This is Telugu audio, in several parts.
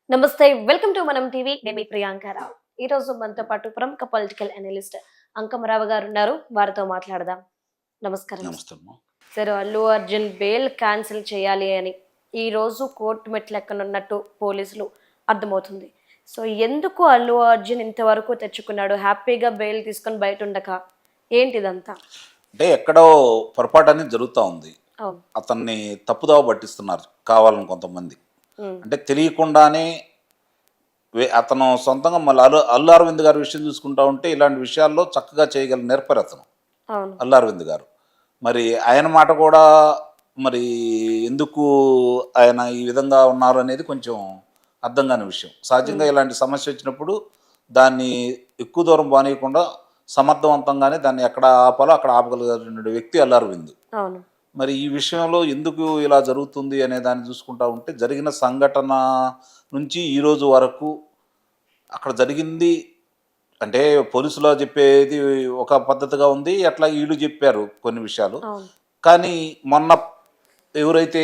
నమస్తే వెల్కమ్ టు మనం టీవీ నేను మీ ప్రియాంక రావు. ఈ రోజు మనతో పాటు ప్రముఖ పొలిటికల్ అనలిస్ట్ అంకమరావు గారు ఉన్నారు. వారితో మాట్లాడదాం. నమస్కారం నమస్తే అమ్మా. Sir. Allu Arjun bail cancel చేయాలి అని ఈ రోజు కోర్టు మెట్లు ఎక్కనున్నట్టు పోలీసులు అర్థమవుతుంది. సో ఎందుకు అల్లు అర్జున్ ఇంతవరకు తెచ్చుకున్నాడు? హ్యాపీగా బెయిల్ తీసుకొని బయట ఉండక ఏంటిదంతా? అంటే ఎక్కడో పొరపాటు అనేది జరుగుతూ ఉంది. అవును. అతన్ని తప్పుదావ పట్టిస్తున్నారు కావాలని కొంతమంది. ఉమ్, అంటే తెలియకుండానే అతను సొంతంగా మళ్ళీ అల్లు అరవింద్ గారి విషయం చూసుకుంటా ఉంటే ఇలాంటి విషయాల్లో చక్కగా చేయగల నేర్పరు అతను అవును. అల్లు అరవింద్ గారు. మరి ఆయన మాట కూడా మరి ఎందుకు ఆయన ఈ విధంగా ఉన్నారు అనేది కొంచెం అర్థం కాని విషయం. సహజంగా ఇలాంటి సమస్య వచ్చినప్పుడు దాన్ని ఎక్కువ దూరం బానేయకుండా సమర్థవంతంగానే దాన్ని ఎక్కడ ఆపాలో అక్కడ ఆపగలిగిన వ్యక్తి అల్లు అరవింద్. అవును. మరి ఈ విషయంలో ఎందుకు ఇలా జరుగుతుంది అనే దాన్ని చూసుకుంటా ఉంటే జరిగిన సంఘటన నుంచి ఈ రోజు వరకు అక్కడ జరిగింది అంటే పోలీసులో చెప్పేది ఒక పద్ధతిగా ఉంది, అట్లా వీళ్ళు చెప్పారు కొన్ని విషయాలు. అవును. కానీ మొన్న ఎవరైతే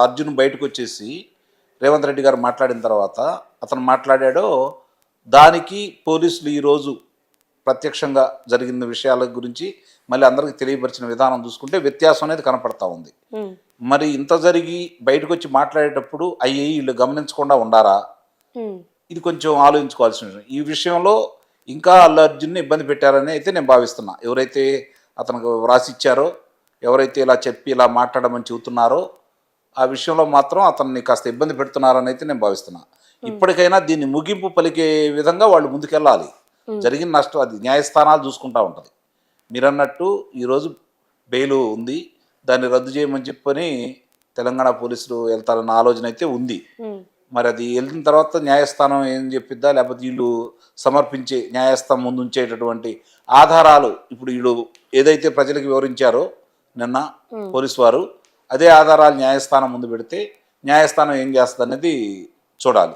అర్జున్ బయటకు వచ్చేసి రేవంత్ రెడ్డి గారు మాట్లాడిన తర్వాత అతను మాట్లాడాడో దానికి పోలీసులు ఈరోజు ప్రత్యక్షంగా జరిగిన విషయాల గురించి మళ్ళీ అందరికీ తెలియపరిచిన విధానం చూసుకుంటే వ్యత్యాసం అనేది కనపడతా ఉంది. ఉమ్, మరి ఇంత జరిగి బయటకు వచ్చి మాట్లాడేటప్పుడు అయ్యి వీళ్ళు గమనించకుండా ఉండారా? ఉమ్, ఇది కొంచెం ఆలోచించుకోవాల్సిన విషయం. ఈ విషయంలో ఇంకా అల్లు అర్జున్ని ఇబ్బంది పెట్టారని అయితే నేను భావిస్తున్నా. ఎవరైతే అతనికి వ్రాసిచ్చారో, ఎవరైతే ఇలా చెప్పి ఇలా మాట్లాడమని చెబుతున్నారో ఆ విషయంలో మాత్రం అతన్ని కాస్త ఇబ్బంది పెడుతున్నారని అయితే నేను భావిస్తున్నా. ఇప్పటికైనా దీన్ని ముగింపు పలికే విధంగా వాళ్ళు ముందుకెళ్ళాలి. జరిగిన నష్టం అది న్యాయస్థానాలు చూసుకుంటా ఉంటుంది. మీరన్నట్టు ఈరోజు బెయిల్ ఉంది, దాన్ని రద్దు చేయమని చెప్పని తెలంగాణ పోలీసులు వెళ్తారన్న ఆలోచన అయితే ఉంది. ఉమ్, మరి అది వెళ్ళిన తర్వాత న్యాయస్థానం ఏం చెప్పిద్దా, లేకపోతే వీళ్ళు సమర్పించే న్యాయస్థానం ముందు ఉంచేటటువంటి ఆధారాలు ఇప్పుడు వీళ్ళు ఏదైతే ప్రజలకు వివరించారో నిన్న పోలీసు వారు, అదే ఆధారాలు న్యాయస్థానం ముందు పెడితే న్యాయస్థానం ఏం చేస్తుంది అనేది చూడాలి.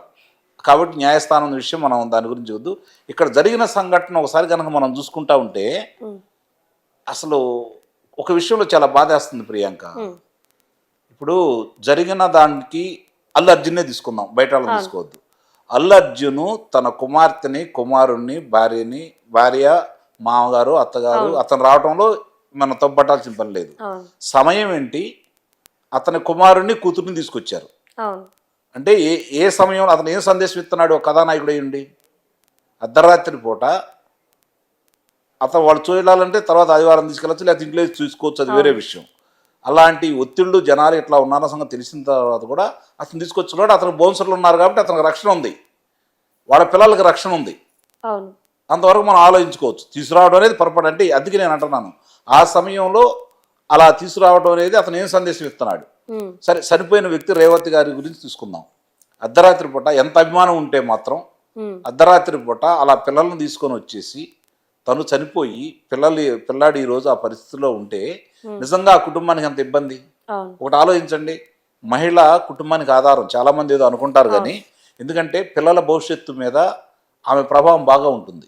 కాబట్టి న్యాయస్థానం విషయం మనం దాని గురించి వద్దు. ఇక్కడ జరిగిన సంఘటన ఒకసారి కనుక మనం చూసుకుంటా ఉంటే ఉమ్, అసలు ఒక విషయంలో చాలా బాధేస్తుంది ప్రియాంక. ఉమ్, ఇప్పుడు జరిగిన దానికి అల్లు అర్జున్నే తీసుకుందాం, బయట వాళ్ళని తీసుకోవద్దు. అల్లు అర్జును తన కుమార్తెని, కుమారుణ్ణి, భార్య, మామగారు, అత్తగారు అతను రావడంలో మనం తప్పట్టాల్సిన పని లేదు. అవును. సమయం ఏంటి? అతని కుమారుణ్ణి, కూతుర్ని తీసుకొచ్చారు. అవును. అంటే ఏ సమయంలో అతను ఏం సందేశం ఇస్తున్నాడు? ఒక కథానాయకుడు అయ్యండి అర్ధరాత్రి పూట అతను వాళ్ళు చూడాలంటే తర్వాత ఆదివారం తీసుకెళ్ళచ్చు, లేకపోతే ఇంట్లో చూసుకోవచ్చు, అది వేరే విషయం. అలాంటి ఒత్తిళ్ళు జనాలు ఇట్లా ఉన్నారన్న సంగతి తెలిసిన తర్వాత కూడా అతను తీసుకొచ్చున్నాడు. అతను బౌన్సర్లు ఉన్నారు కాబట్టి అతనికి రక్షణ ఉంది, వాళ్ళ పిల్లలకి రక్షణ ఉంది. అవును. అంతవరకు మనం ఆలోచించుకోవచ్చు. తీసుకురావడం అనేది పొరపాటు. అంటే అందుకే నేను అంటున్నాను, ఆ సమయంలో అలా తీసుకురావడం అనేది అతను ఏం సందేశం ఇస్తున్నాడు? ఉమ్, సరే, చనిపోయిన వ్యక్తి రేవంత్ గారి గురించి తీసుకుందాం. అర్ధరాత్రి పూట ఎంత అభిమానం ఉంటే మాత్రం ఉమ్, అర్ధరాత్రి పూట అలా పిల్లల్ని తీసుకొని వచ్చేసి తను చనిపోయి పిల్లాడు ఈరోజు ఆ పరిస్థితిలో ఉంటే నిజంగా ఆ కుటుంబానికి ఎంత ఇబ్బంది? అవును. ఒకటి ఆలోచించండి, మహిళ కుటుంబానికి ఆధారం. చాలామంది ఏదో అనుకుంటారు కానీ, ఎందుకంటే పిల్లల భవిష్యత్తు మీద ఆమె ప్రభావం బాగా ఉంటుంది.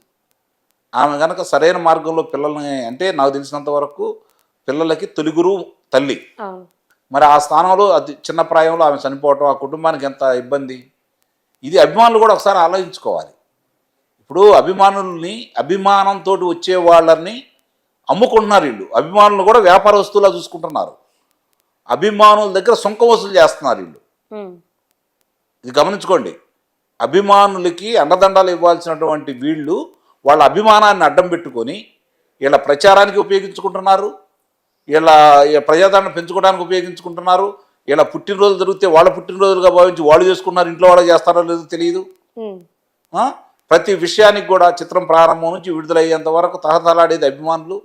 ఆమె కనుక సరైన మార్గంలో పిల్లల్ని, అంటే నాకు తెలిసినంత వరకు పిల్లలకి తొలి గురువు తల్లి. అవును. మరి ఆ స్థానంలో అది చిన్న ప్రాయంలో ఆమె చనిపోవటం ఆ కుటుంబానికి ఎంత ఇబ్బంది? ఇది అభిమానులు కూడా ఒకసారి ఆలోచించుకోవాలి. ఇప్పుడు అభిమానుల్ని, అభిమానంతో వచ్చే వాళ్ళని అమ్ముకుంటున్నారు వీళ్ళు. అభిమానులను కూడా వ్యాపార వస్తువులా చూసుకుంటున్నారు. అభిమానుల దగ్గర సుంక వసూలు చేస్తున్నారు వీళ్ళు. ఉమ్, ఇది గమనించుకోండి. అభిమానులకి అండదండాలు ఇవ్వాల్సినటువంటి వీళ్ళు వాళ్ళ అభిమానాన్ని అడ్డం పెట్టుకొని వీళ్ళ ప్రచారానికి ఉపయోగించుకుంటున్నారు, వీళ్ళ ప్రజాదరణ పెంచుకోవడానికి ఉపయోగించుకుంటున్నారు. వీళ్ళ పుట్టినరోజులు జరిగితే వాళ్ళ పుట్టినరోజులుగా భావించి వాళ్ళు చేసుకున్నారు, ఇంట్లో వాళ్ళు చేస్తారో లేదో తెలియదు. ప్రతి విషయానికి కూడా చిత్రం ప్రారంభం నుంచి విడుదలయ్యేంత వరకు తహతలాడేది అభిమానులు.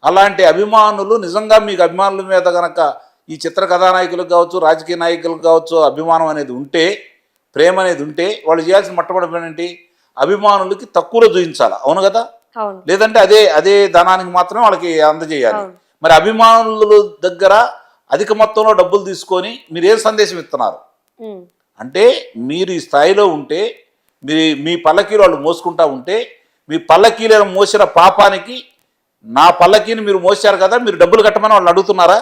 అలాంటి అభిమానులు నిజంగా మీకు అభిమానుల మీద కనుక ఈ చిత్ర కథానాయకులకు కావచ్చు, రాజకీయ నాయకులకు కావచ్చు అభిమానం అనేది ఉంటే, ప్రేమ అనేది ఉంటే, వాళ్ళు చేయాల్సిన మొట్టమొదటి పని ఏంటి? అభిమానులకి తక్కువలో చూపించాలి. అవును కదా? లేదంటే అదే ధనానికి మాత్రమే వాళ్ళకి అందజేయాలి. మరి అభిమానుల దగ్గర అధిక మొత్తంలో డబ్బులు తీసుకొని మీరు ఏ సందేశం ఇస్తున్నారు? అంటే మీరు ఈ స్థాయిలో ఉంటే, మీ పల్లకీలు వాళ్ళు మోసుకుంటా ఉంటే, మీ పల్లకీలను మోసిన పాపానికి నా పల్లకీని మీరు మోసారు కదా, మీరు డబ్బులు కట్టమని వాళ్ళు అడుగుతున్నారా?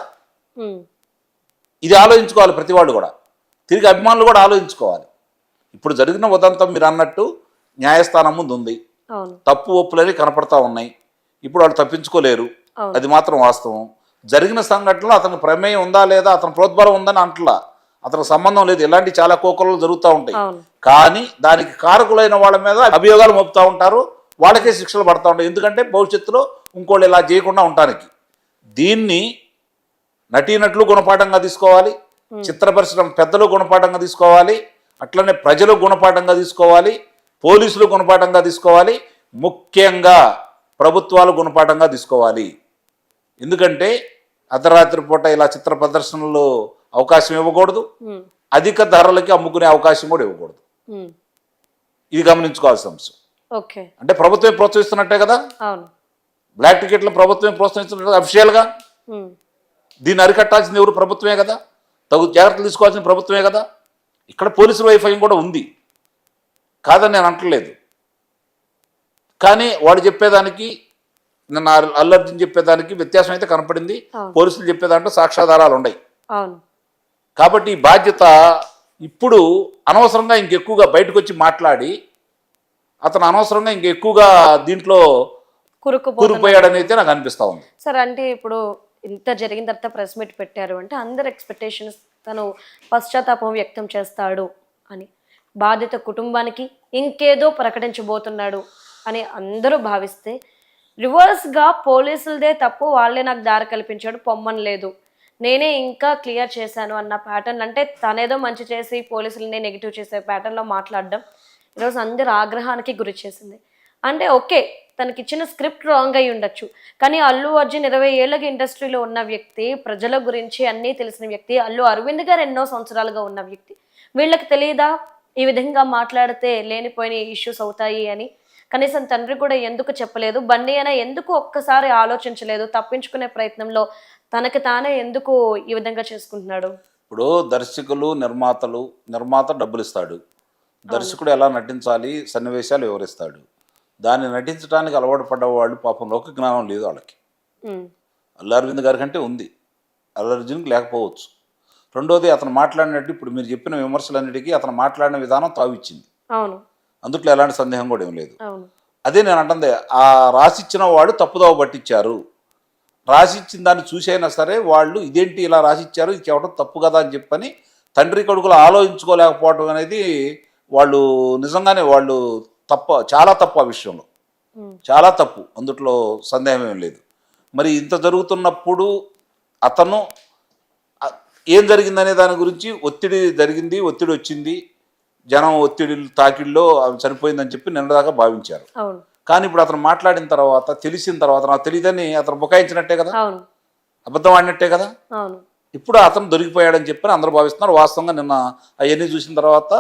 ఇది ఆలోచించుకోవాలి ప్రతి వాళ్ళు కూడా. తిరిగి అభిమానులు కూడా ఆలోచించుకోవాలి. ఇప్పుడు జరిగిన ఉదంతం మీరు అన్నట్టు న్యాయస్థానం ముందు ఉంది, అవును తప్పు ఒప్పులని కనపడతా ఉన్నాయి. ఇప్పుడు వాళ్ళు తప్పించుకోలేరు, అవును అది మాత్రం వాస్తవం. జరిగిన సంఘటనలో అతనికి ప్రమేయం ఉందా లేదా, అతని ప్రోద్బలం ఉందని అంటలా, అతనికి సంబంధం లేదు. ఇలాంటి చాలా కోకలు జరుగుతూ ఉంటాయి. అవును కానీ దానికి కారకులైన వాళ్ళ మీద అభియోగాలు మోపుతూ ఉంటారు, వాళ్ళకే శిక్షలు పడతా ఉంటాయి. ఎందుకంటే భవిష్యత్తులో ఇంకోళ్ళు ఇలా చేయకుండా ఉండటానికి. దీన్ని నటీనటులు గుణపాఠంగా తీసుకోవాలి, చిత్ర పరిశ్రమ పెద్దలు గుణపాఠంగా తీసుకోవాలి, అట్లనే ప్రజలు గుణపాఠంగా తీసుకోవాలి, పోలీసులు గుణపాఠంగా తీసుకోవాలి, ముఖ్యంగా ప్రభుత్వాలు గుణపాఠంగా తీసుకోవాలి. ఎందుకంటే అర్ధరాత్రి పూట ఇలా చిత్ర ప్రదర్శనలో అవకాశం ఇవ్వకూడదు, అధిక ధరలకి అమ్ముకునే అవకాశం కూడా ఇవ్వకూడదు. ఇది గమనించుకోవాల్సిన అంశం. ఓకే అంటే ప్రభుత్వమే ప్రోత్సహిస్తున్నట్టే కదా, అవును బ్లాక్ టికెట్లు ప్రభుత్వమే ప్రోత్సహిస్తున్నట్టు అఫీషియల్గా. దీన్ని అరికట్టాల్సింది ఎవరు? ప్రభుత్వమే కదా, తగు జాగ్రత్తలు తీసుకోవాల్సిన ప్రభుత్వమే కదా. ఇక్కడ పోలీసుల వైఫల్యం కూడా ఉంది, కాదని నేను అంటలేదు. కానీ వాడు చెప్పేదానికి నిన్న అల్లు అర్జున్ చెప్పేదానికి వ్యత్యాసం అయితే కనపడింది. పోలీసులు చెప్పేదాంట్లో సాక్ష్యాధారాలు ఉన్నాయి. అవును కాబట్టి ఈ బాధ్యత ఇప్పుడు అనవసరంగా ఇంకెక్కువగా బయటకు వచ్చి మాట్లాడి అతను అనవసరంగా ఇంకెక్కువగా దీంట్లో కూరుకుపోయాడని అయితే నాకు అనిపిస్తా ఉంది. సార్ అంటే ఇప్పుడు ఇంత జరిగిన తర్వాత ప్రెస్ మీట్ పెట్టారు అంటే అందరు ఎక్స్పెక్టేషన్స్ తను పశ్చాత్తాపం వ్యక్తం చేస్తాడు అని, బాధిత కుటుంబానికి ఇంకేదో ప్రకటించబోతున్నాడు అని అందరూ భావిస్తే, రివర్స్గా పోలీసులదే తప్పు, వాళ్ళే నాకు దారి కల్పించాడు, పొమ్మని లేదు, నేనే ఇంకా క్లియర్ చేశాను అన్న ప్యాటర్న్, అంటే తనేదో మంచి చేసి పోలీసులని నెగిటివ్ చేసే ప్యాటర్న్లో మాట్లాడడం ఈరోజు అందరు ఆగ్రహానికి గురి చేసింది. అంటే ఓకే తనకి ఇచ్చిన స్క్రిప్ట్ రాంగ్ అయి ఉండొచ్చు, కానీ అల్లు అర్జున్ 20 ఏళ్ళకి ఇండస్ట్రీలో ఉన్న వ్యక్తి, ప్రజల గురించి అన్నీ తెలిసిన వ్యక్తి, అల్లు అరవింద్ గారు ఎన్నో సంవత్సరాలుగా ఉన్న వ్యక్తి, వీళ్ళకి తెలియదా ఈ విధంగా మాట్లాడితే లేనిపోయిన ఇష్యూస్ అవుతాయి అని? కనీసం తండ్రి కూడా ఎందుకు చెప్పలేదు? బన్నీ అయినా ఎందుకు ఒక్కసారి ఆలోచించలేదు? తప్పించుకునే ప్రయత్నంలో తనకి తానే ఎందుకు ఈ విధంగా చేసుకుంటున్నాడు? ఇప్పుడు దర్శకులు నిర్మాత డబ్బులు ఇస్తాడు, దర్శకుడు ఎలా నటించాలి సన్నివేశాలు వివరిస్తాడు. దాన్ని నటించడానికి అలవాటు పడ్డవాళ్ళు పాపం లోక జ్ఞానం లేదు వాళ్ళకి. అల్లు అరవింద్ గారి కంటే ఉంది, అల్లు అర్జున్కి లేకపోవచ్చు. రెండోది అతను మాట్లాడినట్టు ఇప్పుడు మీరు చెప్పిన విమర్శలన్నిటికీ అతను మాట్లాడిన విధానం తావిచ్చింది, అవును అందుట్లో ఎలాంటి సందేహం కూడా ఏం లేదు. అవును అదే నేను అంటుంది, ఆ రాసిచ్చిన వాడు తప్పుదోవ పట్టించారు. రాసిచ్చిన దాన్ని చూసైనా సరే వాళ్ళు ఇదేంటి ఇలా రాసిచ్చారు, ఇది చెప్పడం తప్పు కదా అని చెప్పని తండ్రి కొడుకులు ఆలోచించుకోలేకపోవడం అనేది వాళ్ళు నిజంగానే వాళ్ళు చాలా తప్పు, ఆ విషయంలో చాలా తప్పు, అందుట్లో సందేహం ఏం లేదు. మరి ఇంత జరుగుతున్నప్పుడు అతను ఏం జరిగిందనే దాని గురించి ఒత్తిడి వచ్చింది, జనం ఒత్తిడి తాకిడిలో ఆమె చనిపోయిందని చెప్పి నిన్నదాకా భావించారు. కానీ ఇప్పుడు అతను మాట్లాడిన తర్వాత తెలిసిన తర్వాత నాకు తెలియదని అతను బుకాయించినట్టే కదా, అబద్ధం ఆడినట్టే కదా. ఇప్పుడు అతను దొరికిపోయాడని చెప్పని అందరూ భావిస్తున్నారు. వాస్తవంగా నిన్న అవన్నీ చూసిన తర్వాత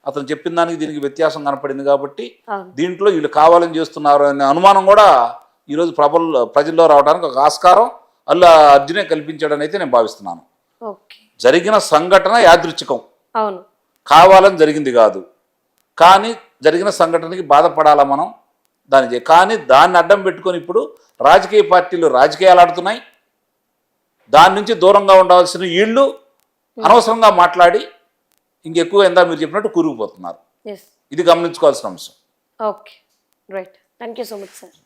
అతను చెప్పిన దానికి దీనికి వ్యత్యాసం కనపడింది కాబట్టి దీంట్లో వీళ్ళు కావాలని చేస్తున్నారు అనే అనుమానం కూడా ఈరోజు ప్రజల్లో రావడానికి ఒక ఆస్కారం అల్లు అర్జునే కల్పించాడని అయితే నేను భావిస్తున్నాను. జరిగిన సంఘటన యాదృచ్ఛికం, కావాలని జరిగింది కాదు. కానీ జరిగిన సంఘటనకి బాధపడాలా మనం కానీ దాన్ని అడ్డం పెట్టుకొని ఇప్పుడు రాజకీయ పార్టీలు రాజకీయాలు ఆడుతున్నాయి. దాని నుంచి దూరంగా ఉండవలసిన వీళ్ళు అనవసరంగా మాట్లాడి ఇంకెక్కువ ఎందా మీరు చెప్పినట్టు కూరుకుపోతున్నారు. ఇది గమనించుకోవాల్సిన అంశం. Okay right, thank you so much sir.